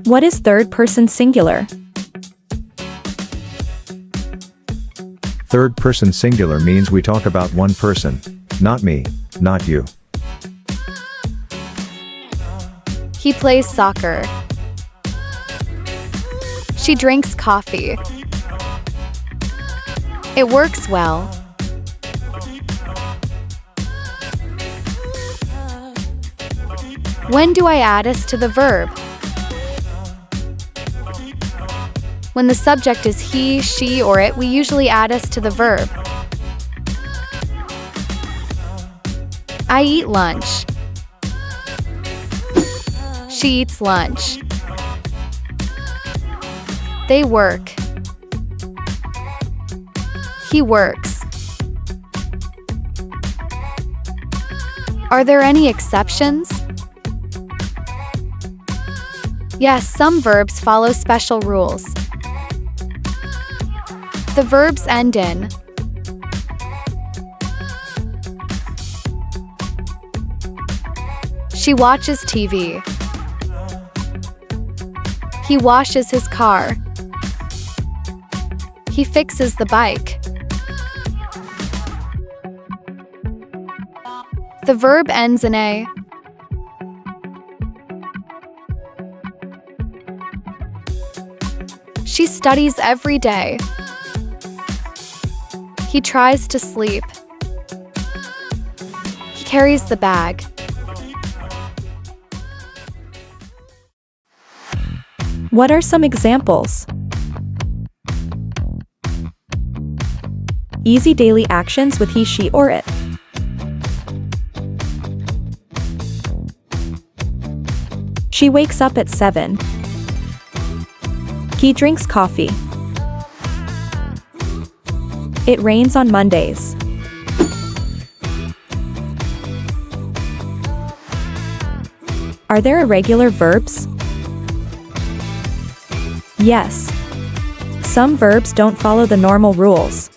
What is third person singular? Third person singular means we talk about one person. Not me, not you. He plays soccer. She drinks coffee. It works well. When do I add "is" to the verb? When the subject is he, she, or it, we usually add "is" to the verb. I eat lunch. She eats lunch. They work. He works. Are there any exceptions? Yes, some verbs follow special rules. The verbs end in. She watches TV. He washes his car. He fixes the bike. The verb ends in a. She studies every day. He tries to sleep. He carries the bag. What are some examples? Easy daily actions with he, she, or it. She wakes up at 7. He drinks coffee. It rains on Mondays. Are there irregular verbs? Yes. Some verbs don't follow the normal rules.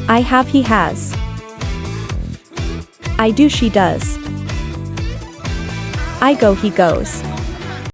I have, he has. I do, she does. I go, he goes.